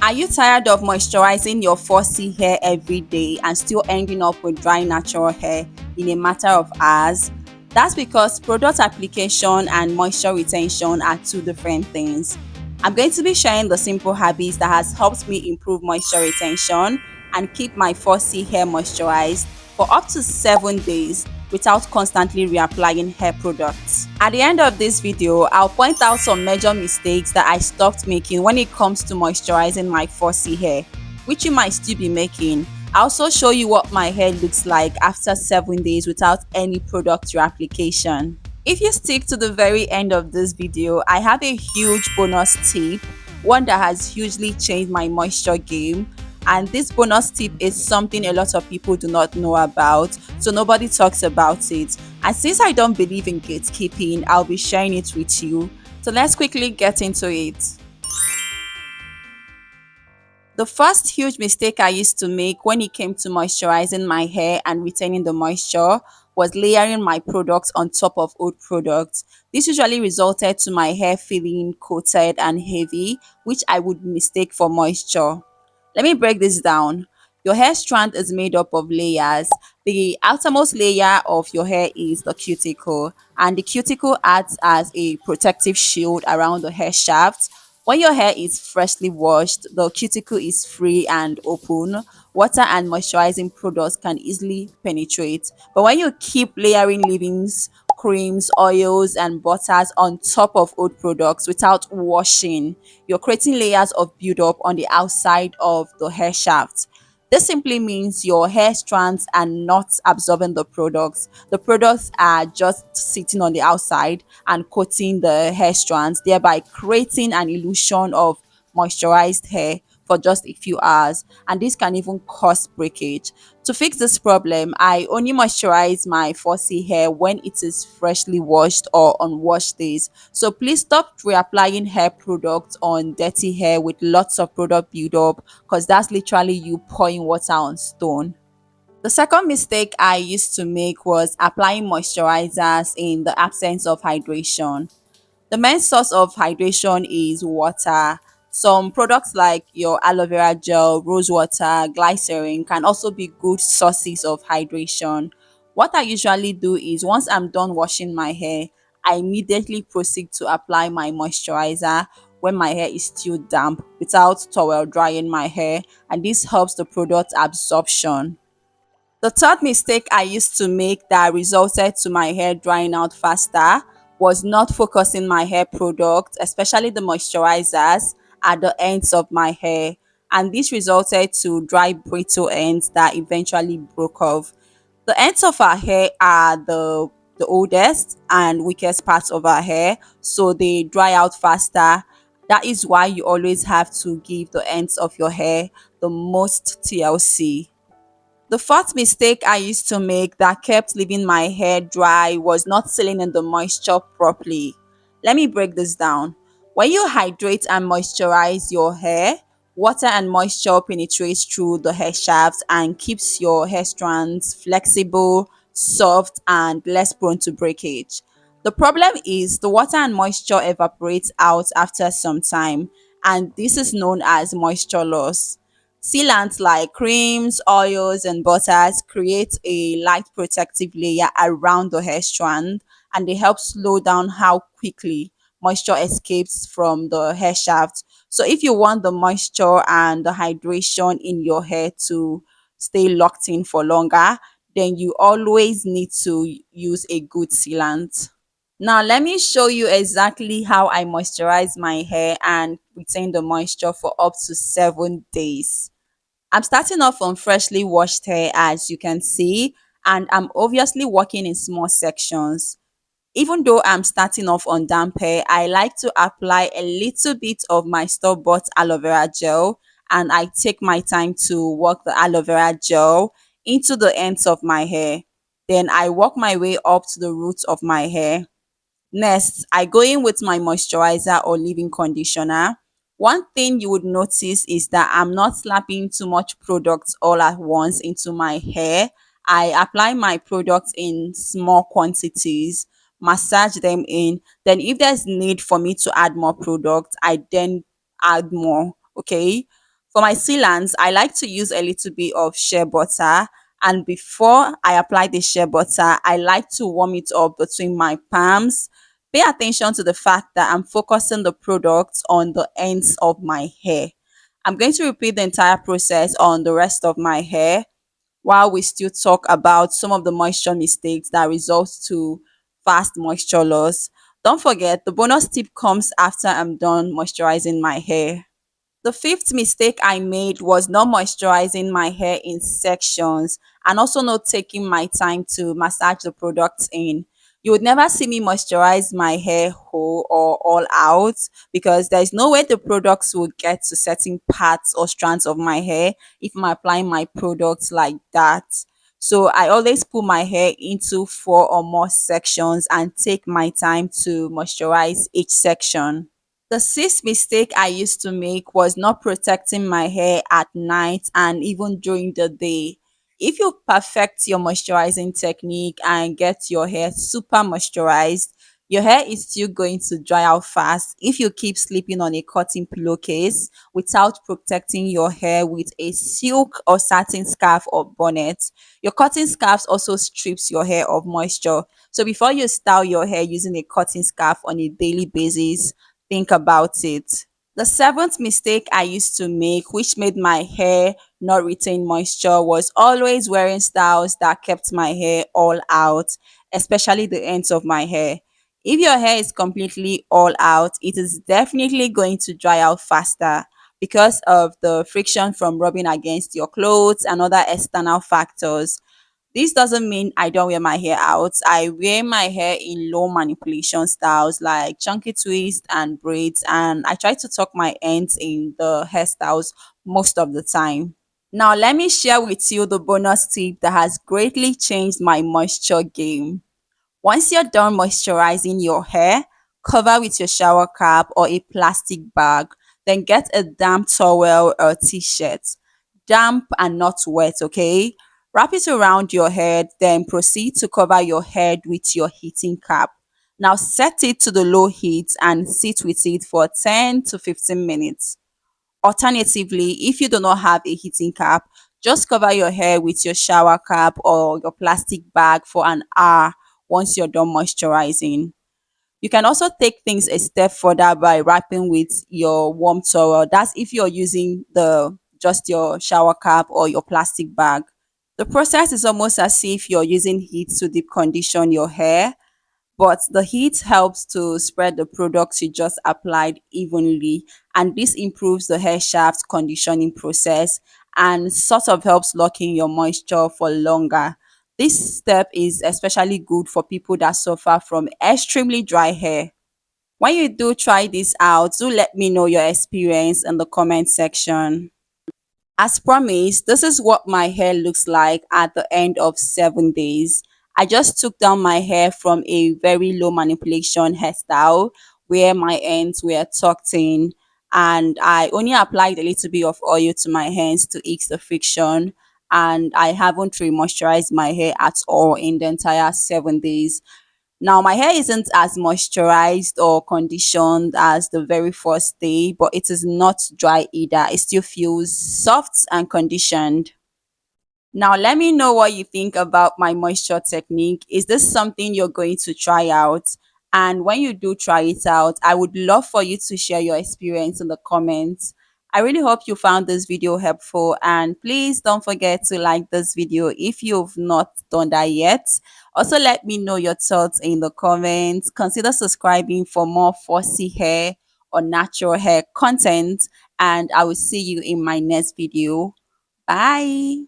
Are you tired of moisturizing your fussy hair every day and still ending up with dry natural hair in a matter of hours? That's because product application and moisture retention are two different things. I'm going to be sharing the simple habits that has helped me improve moisture retention and keep my fussy hair moisturized for up to 7 days without constantly reapplying hair products. At the end of this video, I'll point out some major mistakes that I stopped making when it comes to moisturizing my fussy hair, which you might still be making. I'll also show you what my hair looks like after 7 days without any product reapplication. If you stick to the very end of this video, I have a huge bonus tip, one that has hugely changed my moisture game. And this bonus tip is something a lot of people do not know about, so nobody talks about it. And since I don't believe in gatekeeping, I'll be sharing it with you. So let's quickly get into it. The first huge mistake I used to make when it came to moisturizing my hair and retaining the moisture was layering my products on top of old products. This usually resulted to my hair feeling coated and heavy, which I would mistake for moisture. Let me break this down. Your hair strand is made up of layers. The outermost layer of your hair is the cuticle, and the cuticle acts as a protective shield around the hair shaft. When your hair is freshly washed, the cuticle is free and open. Water and moisturizing products can easily penetrate. But when you keep layering leave-ins, creams, oils, and butters on top of old products without washing, you're creating layers of buildup on the outside of the hair shaft. This simply means your hair strands are not absorbing the products. The products are just sitting on the outside and coating the hair strands, thereby creating an illusion of moisturized hair for just a few hours. And this can even cause breakage. To fix this problem, I only moisturize my fussy hair when it is freshly washed or on wash days. So please stop reapplying hair products on dirty hair with lots of product buildup, because that's literally you pouring water on stone. The second mistake I used to make was applying moisturizers in the absence of hydration. The main source of hydration is water. Some products like your aloe vera gel, rose water, glycerin can also be good sources of hydration. What I usually do is once I'm done washing my hair, I immediately proceed to apply my moisturizer when my hair is still damp without towel drying my hair, and this helps the product absorption. The third mistake I used to make that resulted to my hair drying out faster was not focusing my hair products, especially the moisturizers, at the ends of my hair. And this resulted to dry brittle ends that eventually broke off. The ends of our hair are the oldest and weakest parts of our hair, so they dry out faster. That is why you always have to give the ends of your hair the most TLC. The fourth mistake I used to make that kept leaving my hair dry was not sealing in the moisture properly. Let me break this down. When you hydrate and moisturize your hair, water and moisture penetrates through the hair shaft and keeps your hair strands flexible, soft, and less prone to breakage. The problem is the water and moisture evaporates out after some time, and this is known as moisture loss. Sealants like creams, oils, and butters create a light protective layer around the hair strand, and they help slow down how quickly moisture escapes from the hair shaft. So, if you want the moisture and the hydration in your hair to stay locked in for longer, then you always need to use a good sealant. Now, let me show you exactly how I moisturize my hair and retain the moisture for up to 7 days. I'm starting off on freshly washed hair, as you can see, and I'm obviously working in small sections. Even though I'm starting off on damp hair, I like to apply a little bit of my store-bought aloe vera gel, and I take my time to work the aloe vera gel into the ends of my hair. Then I work my way up to the roots of my hair. Next, I go in with my moisturizer or leave-in conditioner. One thing you would notice is that I'm not slapping too much product all at once into my hair. I apply my products in small quantities, massage them in. Then, if there's need for me to add more product, I then add more. Okay. For my sealants, I like to use a little bit of shea butter. And before I apply the shea butter, I like to warm it up between my palms. Pay attention to the fact that I'm focusing the product on the ends of my hair. I'm going to repeat the entire process on the rest of my hair while we still talk about some of the moisture mistakes that result to fast moisture loss. Don't forget, the bonus tip comes after I'm done moisturizing my hair. The fifth mistake I made was not moisturizing my hair in sections and also not taking my time to massage the products in. You would never see me moisturize my hair whole or all out because there's no way the products will get to certain parts or strands of my hair if I'm applying my products like that. So I always put my hair into four or more sections and take my time to moisturize each section. The sixth mistake I used to make was not protecting my hair at night and even during the day. If you perfect your moisturizing technique and get your hair super moisturized, your hair is still going to dry out fast if you keep sleeping on a cotton pillowcase without protecting your hair with a silk or satin scarf or bonnet. Your cotton scarves also strips your hair of moisture. So before you style your hair using a cotton scarf on a daily basis, think about it. The seventh mistake I used to make, which made my hair not retain moisture, was always wearing styles that kept my hair all out, especially the ends of my hair. If your hair is completely all out, it is definitely going to dry out faster because of the friction from rubbing against your clothes and other external factors. This doesn't mean I don't wear my hair out. I wear my hair in low manipulation styles like chunky twist and braids, and I try to tuck my ends in the hairstyles most of the time. Now, let me share with you the bonus tip that has greatly changed my moisture game. Once you're done moisturizing your hair, cover with your shower cap or a plastic bag. Then get a damp towel or t-shirt. Damp and not wet, okay? Wrap it around your head, then proceed to cover your head with your heating cap. Now set it to the low heat and sit with it for 10 to 15 minutes. Alternatively, if you do not have a heating cap, just cover your hair with your shower cap or your plastic bag for an hour once you're done moisturizing. You can also take things a step further by wrapping with your warm towel. That's if you're using the just your shower cap or your plastic bag. The process is almost as if you're using heat to deep condition your hair, but the heat helps to spread the products you just applied evenly, and this improves the hair shaft conditioning process and sort of helps lock in your moisture for longer. This step is especially good for people that suffer from extremely dry hair. When you do try this out, do let me know your experience in the comment section. As promised, this is what my hair looks like at the end of 7 days. I just took down my hair from a very low manipulation hairstyle where my ends were tucked in, and I only applied a little bit of oil to my hands to ease the friction, and I haven't re-moisturized my hair at all in the entire 7 days. Now, my hair isn't as moisturized or conditioned as the very first day, but it is not dry either. It still feels soft and conditioned. Now, let me know what you think about my moisture technique. Is this something you're going to try out? And when you do try it out, I would love for you to share your experience in the comments. I really hope you found this video helpful, and please don't forget to like this video if you've not done that yet. Also, let me know your thoughts in the comments. Consider subscribing for more fussy hair or natural hair content, and I will see you in my next video. Bye.